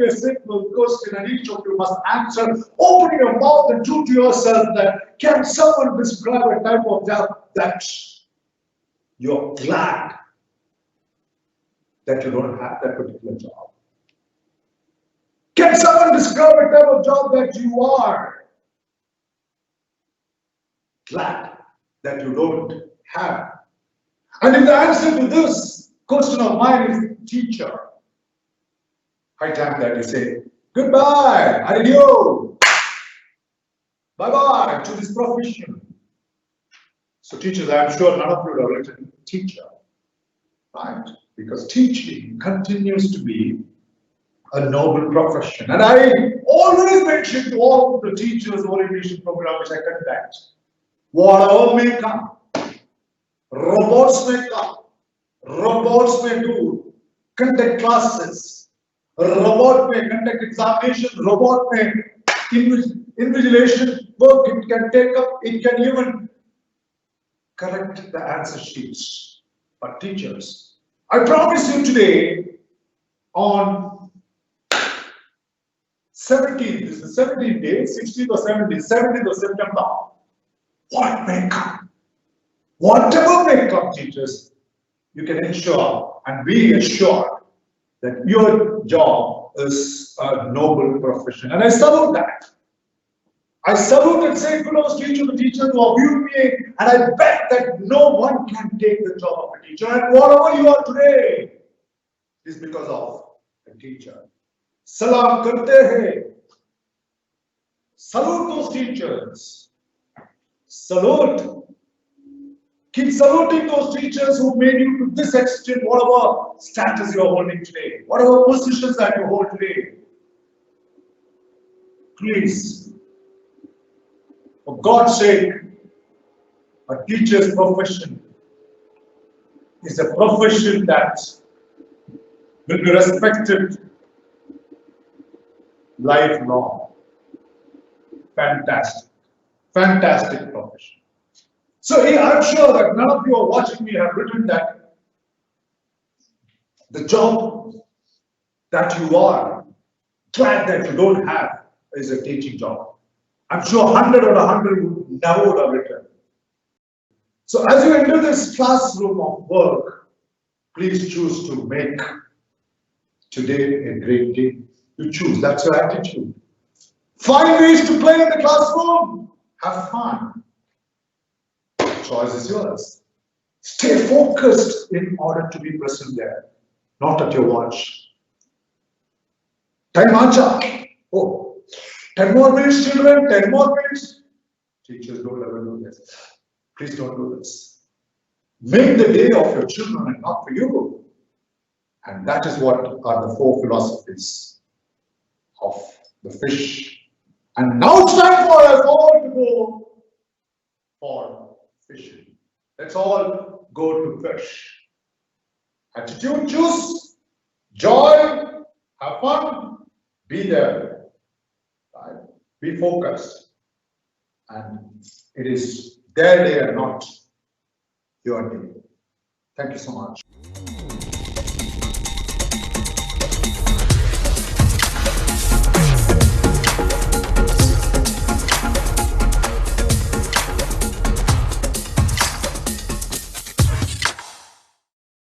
be a simple question and each of you must answer. Open your mouth and true to yourself that can someone describe a type of job that you're glad that you don't have that particular job? Can someone describe a type of job that you are glad that you don't have? And if the answer to this question of mine is teacher, high time that you say goodbye, adieu, bye-bye to this profession. So teachers, I'm sure none of you would have written teacher, right? Because teaching continues to be a noble profession. And I always mention to all of the teachers orientation program which I conduct, whatever may come, robots may come, robots may do conduct classes, robot may conduct examination, robot may invigilation work, it can take up, it can even correct the answer sheets. But teachers, I promise you today on 17th, this is the 17th day, 16th or 17th, 17th of September, what may come, whatever may come, teachers, you can ensure and be assured that your job is a noble profession. And I salute that. I salute and say kudos to each of the teachers who have viewed me, and I bet that no one can take the job of a teacher. And whatever you are today is because of a teacher. Salam karte hai. Salute those teachers. Salute. Keep saluting those teachers who made you to this extent, whatever status you are holding today, whatever positions that you hold today. Please, for God's sake, a teacher's profession is a profession that will be respected lifelong. Fantastic. Fantastic profession. So I'm sure that none of you are watching me have written that the job that you are glad that you don't have is a teaching job. I'm sure 100 out of 100 would never would have written. So as you enter this classroom of work, please choose to make today a great day. You choose, that's your attitude. Find ways to play in the classroom. Have fun. Choice is yours. Stay focused in order to be present there, not at your watch. Time acha. Oh, 10 more minutes, children, 10 more minutes. Teachers don't ever do this. Please don't do this. Make the day of your children and not for you. And that is what are the 4 philosophies of the fish. And now it's time for us all to go for fishing. Let's all go to fish. Attitude, choose, joy, have fun, be there, right? Be focused. And it is their day and not your day. Thank you so much.